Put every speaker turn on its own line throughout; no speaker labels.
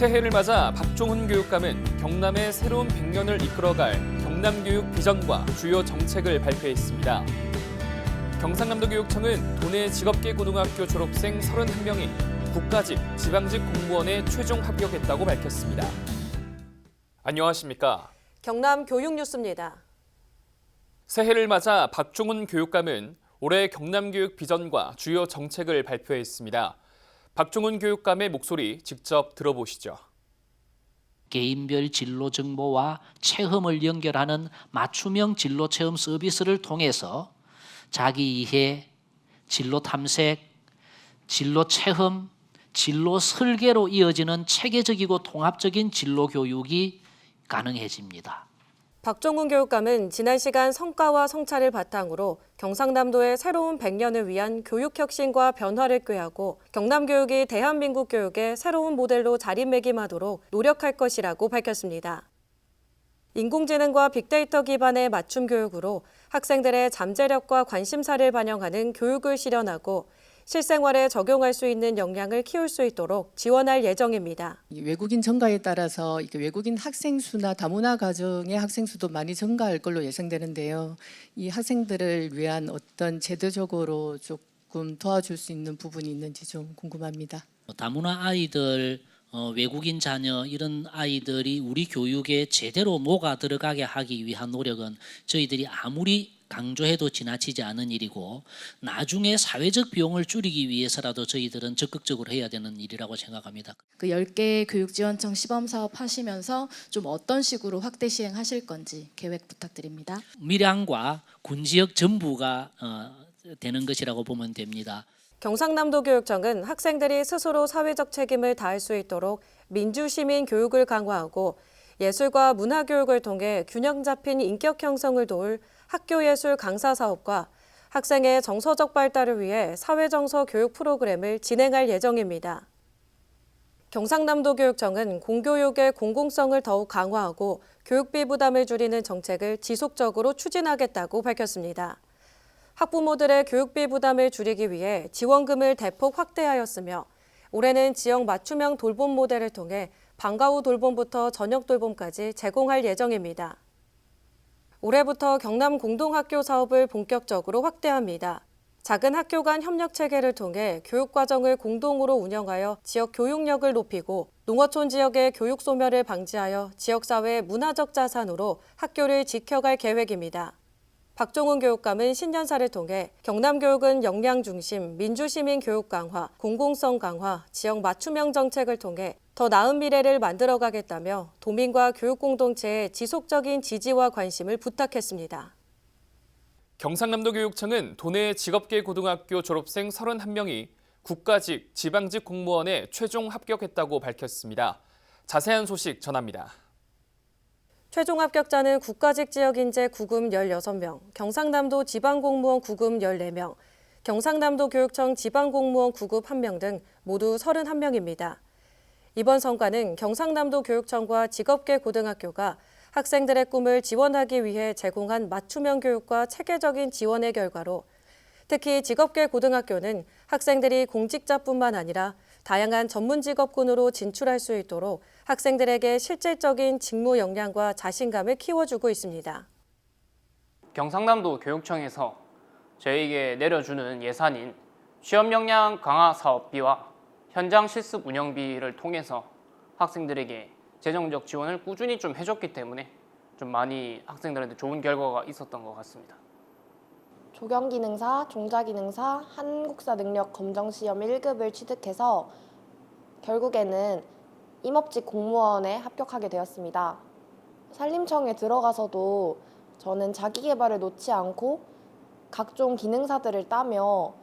새해를 맞아 박종훈 교육감은 경남의 새로운 100년을 이끌어갈 경남교육 비전과 주요 정책을 발표했습니다. 경상남도교육청은 도내 직업계 고등학교 졸업생 31명이 국가직, 지방직 공무원에 최종 합격했다고 밝혔습니다. 안녕하십니까?
경남 교육뉴스입니다.
새해를 맞아 박종훈 교육감은 올해 경남교육 비전과 주요 정책을 발표했습니다. 박종훈 교육감의 목소리 직접 들어보시죠.
개인별 진로 정보와 체험을 연결하는 맞춤형 진로 체험 서비스를 통해서 자기 이해, 진로 탐색, 진로 체험, 진로 설계로 이어지는 체계적이고 통합적인 진로 교육이 가능해집니다.
박종훈 교육감은 지난 시간 성과와 성찰을 바탕으로 경상남도의 새로운 100년을 위한 교육혁신과 변화를 꾀하고 경남교육이 대한민국 교육의 새로운 모델로 자리매김하도록 노력할 것이라고 밝혔습니다. 인공지능과 빅데이터 기반의 맞춤 교육으로 학생들의 잠재력과 관심사를 반영하는 교육을 실현하고 실생활에 적용할 수 있는 역량을 키울 수 있도록 지원할 예정입니다.
외국인 증가에 따라서 외국인 학생 수나 다문화 가정의 학생 수도 많이 증가할 걸로 예상되는데요. 이 학생들을 위한 어떤 제도적으로 조금 도와줄 수 있는 부분이 있는지 좀 궁금합니다.
다문화 아이들, 외국인 자녀 이런 아이들이 우리 교육에 제대로 녹아 들어가게 하기 위한 노력은 저희들이 아무리 강조해도 지나치지 않은 일이고 나중에 사회적 비용을 줄이기 위해서라도 저희들은 적극적으로 해야 되는 일이라고 생각합니다.
그 10개 교육지원청 시범사업 하시면서 좀 어떤 식으로 확대 시행하실 건지 계획 부탁드립니다.
밀양과 군지역 전부가 되는 것이라고 보면 됩니다.
경상남도교육청은 학생들이 스스로 사회적 책임을 다할 수 있도록 민주시민 교육을 강화하고 예술과 문화교육을 통해 균형 잡힌 인격 형성을 도울 학교예술 강사 사업과 학생의 정서적 발달을 위해 사회정서 교육 프로그램을 진행할 예정입니다. 경상남도교육청은 공교육의 공공성을 더욱 강화하고 교육비 부담을 줄이는 정책을 지속적으로 추진하겠다고 밝혔습니다. 학부모들의 교육비 부담을 줄이기 위해 지원금을 대폭 확대하였으며 올해는 지역 맞춤형 돌봄 모델을 통해 방과 후 돌봄부터 저녁 돌봄까지 제공할 예정입니다. 올해부터 경남 공동학교 사업을 본격적으로 확대합니다. 작은 학교 간 협력 체계를 통해 교육과정을 공동으로 운영하여 지역 교육력을 높이고 농어촌 지역의 교육 소멸을 방지하여 지역사회의 문화적 자산으로 학교를 지켜갈 계획입니다. 박종훈 교육감은 신년사를 통해 경남교육은 역량 중심, 민주시민 교육 강화, 공공성 강화, 지역 맞춤형 정책을 통해 더 나은 미래를 만들어가겠다며 도민과 교육 공동체의 지속적인 지지와 관심을 부탁했습니다.
경상남도교육청은 도내 직업계 고등학교 졸업생 31명이 국가직, 지방직 공무원에 최종 합격했다고 밝혔습니다. 자세한 소식 전합니다.
최종 합격자는 국가직 지역인재 구급 16명, 경상남도 지방공무원 구급 14명, 경상남도 교육청 지방공무원 구급 1명 등 모두 31명입니다. 이번 성과는 경상남도 교육청과 직업계 고등학교가 학생들의 꿈을 지원하기 위해 제공한 맞춤형 교육과 체계적인 지원의 결과로 특히 직업계 고등학교는 학생들이 공직자뿐만 아니라 다양한 전문 직업군으로 진출할 수 있도록 학생들에게 실질적인 직무 역량과 자신감을 키워주고 있습니다.
경상남도 교육청에서 저희에게 내려주는 예산인 취업 역량 강화 사업비와 현장 실습 운영비를 통해서 학생들에게 재정적 지원을 꾸준히 좀 해줬기 때문에 좀 많이 학생들한테 좋은 결과가 있었던 것 같습니다.
조경기능사, 종자기능사, 한국사 능력 검정시험 1급을 취득해서 결국에는 임업직 공무원에 합격하게 되었습니다. 산림청에 들어가서도 저는 자기개발을 놓지 않고 각종 기능사들을 따며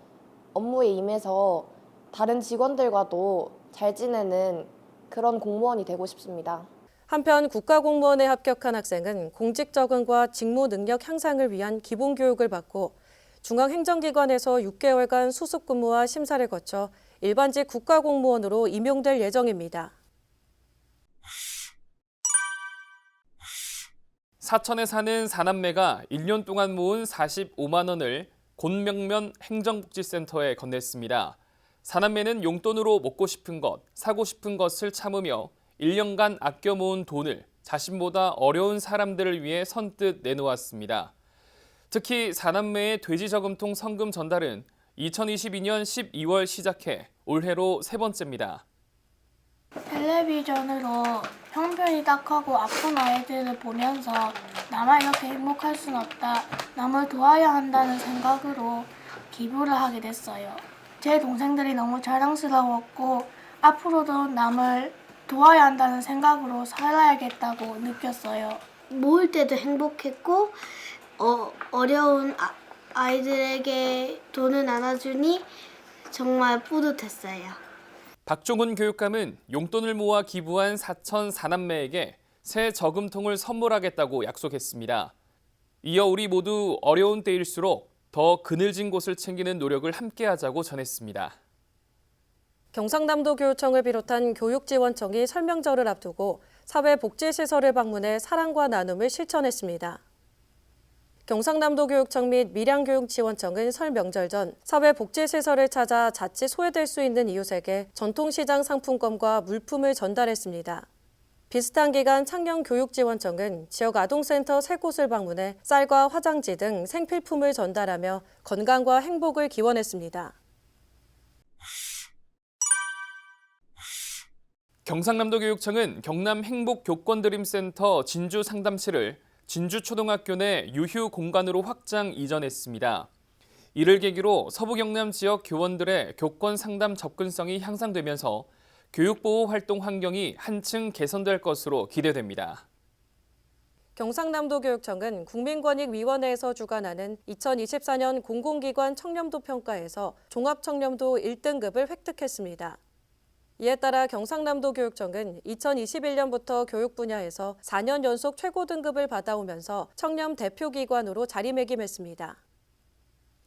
업무에 임해서 다른 직원들과도 잘 지내는 그런 공무원이 되고 싶습니다.
한편 국가공무원에 합격한 학생은 공직 적응과 직무 능력 향상을 위한 기본 교육을 받고 중앙행정기관에서 6개월간 수습근무와 심사를 거쳐 일반직 국가공무원으로 임용될 예정입니다.
사천에 사는 4남매가 1년 동안 모은 45만 원을 곤명면 행정복지센터에 건넸습니다. 4남매는 용돈으로 먹고 싶은 것, 사고 싶은 것을 참으며 1년간 아껴 모은 돈을 자신보다 어려운 사람들을 위해 선뜻 내놓았습니다. 특히 4남매의 돼지 저금통 성금 전달은 2022년 12월 시작해 올해로 세 번째입니다.
텔레비전으로 형편이 딱하고 아픈 아이들을 보면서 나만 이렇게 행복할 순 없다, 남을 도와야 한다는 생각으로 기부를 하게 됐어요. 제 동생들이 너무 자랑스러웠고 앞으로도 남을 도와야 한다는 생각으로 살아야겠다고 느꼈어요.
모을 때도 행복했고 어려운 아이들에게 돈을 나눠주니 정말 뿌듯했어요.
박종훈 교육감은 용돈을 모아 기부한 사천 4남매에게 새 저금통을 선물하겠다고 약속했습니다. 이어 우리 모두 어려운 때일수록 더 그늘진 곳을 챙기는 노력을 함께하자고 전했습니다.
경상남도 교육청을 비롯한 교육지원청이 설명절을 앞두고 사회복지시설을 방문해 사랑과 나눔을 실천했습니다. 경상남도 교육청 및 밀양교육지원청은 설 명절 전 사회복지시설을 찾아 자칫 소외될 수 있는 이웃에게 전통시장 상품권과 물품을 전달했습니다. 비슷한 기간 창녕교육지원청은 지역 아동센터 3곳을 방문해 쌀과 화장지 등 생필품을 전달하며 건강과 행복을 기원했습니다.
경상남도 교육청은 경남 행복교권드림센터 진주상담실을 진주초등학교 내 유휴 공간으로 확장 이전했습니다. 이를 계기로 서부 경남 지역 교원들의 교권 상담 접근성이 향상되면서 교육보호 활동 환경이 한층 개선될 것으로 기대됩니다.
경상남도 교육청은 국민권익위원회에서 주관하는 2024년 공공기관 청렴도 평가에서 종합청렴도 1등급을 획득했습니다. 이에 따라 경상남도 교육청은 2021년부터 교육 분야에서 4년 연속 최고 등급을 받아오면서 청렴 대표기관으로 자리매김했습니다.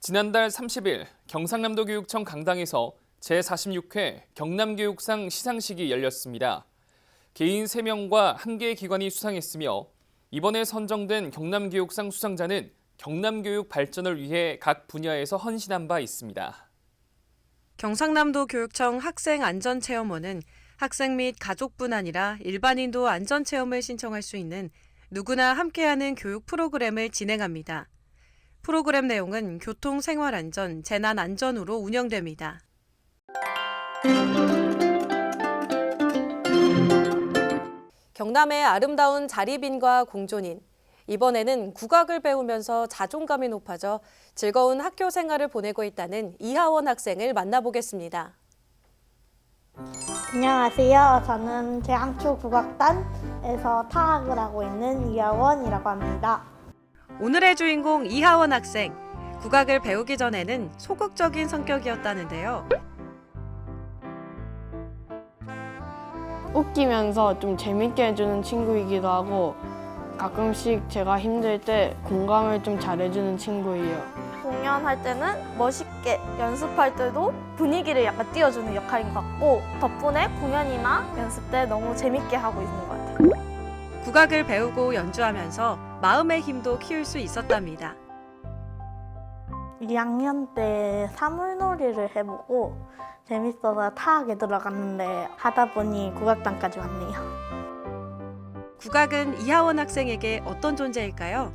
지난달 30일 경상남도 교육청 강당에서 제46회 경남교육상 시상식이 열렸습니다. 개인 3명과 1개의 기관이 수상했으며 이번에 선정된 경남교육상 수상자는 경남교육 발전을 위해 각 분야에서 헌신한 바 있습니다.
경상남도 교육청 학생안전체험원은 학생 및 가족뿐 아니라 일반인도 안전체험을 신청할 수 있는 누구나 함께하는 교육 프로그램을 진행합니다. 프로그램 내용은 교통, 생활안전, 재난안전으로 운영됩니다. 경남의 아름다운 자리빈과 공존인. 이번에는 국악을 배우면서 자존감이 높아져 즐거운 학교 생활을 보내고 있다는 이하원 학생을 만나보겠습니다.
안녕하세요. 저는 제앙초국악단에서 타악을 하고 있는 이하원이라고 합니다.
오늘의 주인공 이하원 학생. 국악을 배우기 전에는 소극적인 성격이었다는데요.
웃기면서 좀 재밌게 해주는 친구이기도 하고 가끔씩 제가 힘들 때 공감을 좀 잘해주는 친구예요.
공연할 때는 멋있게, 연습할 때도 분위기를 약간 띄워주는 역할인 것 같고 덕분에 공연이나 연습 때 너무 재밌게 하고 있는 것 같아요.
국악을 배우고 연주하면서 마음의 힘도 키울 수 있었답니다.
2학년 때 사물놀이를 해보고 재밌어서 타악에 들어갔는데 하다 보니 국악단까지 왔네요.
국악은 이하원 학생에게 어떤 존재일까요?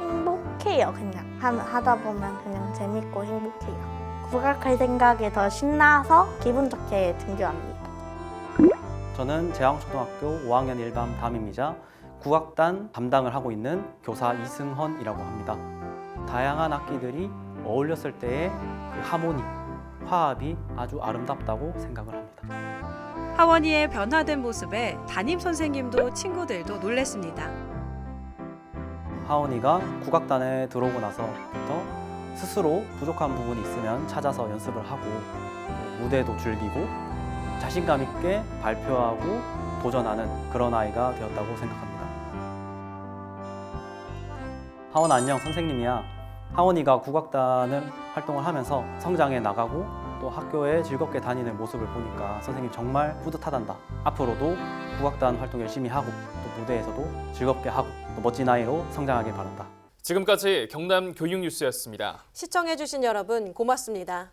행복해요. 그냥 하다 보면 그냥 재밌고 행복해요. 국악할 생각에 더 신나서 기분 좋게 등교합니다.
저는 제왕초등학교 5학년 1반 담임이자 국악단 담당을 하고 있는 교사 이승헌이라고 합니다. 다양한 악기들이 어울렸을 때의 그 하모니, 화합이 아주 아름답다고 생각을 합니다.
하원이의 변화된 모습에 담임 선생님도 친구들도 놀랬습니다.
하원이가 국악단에 들어오고 나서부터 스스로 부족한 부분이 있으면 찾아서 연습을 하고 무대도 즐기고 자신감 있게 발표하고 도전하는 그런 아이가 되었다고 생각합니다. 하원 안녕 선생님이야. 하원이가 국악단을 활동을 하면서 성장해 나가고 또 학교에 즐겁게 다니는 모습을 보니까 선생님 정말 뿌듯하단다. 앞으로도 국악단 활동 열심히 하고 또 무대에서도 즐겁게 하고 또 멋진 아이로 성장하길 바란다.
지금까지 경남 교육뉴스였습니다.
시청해주신 여러분 고맙습니다.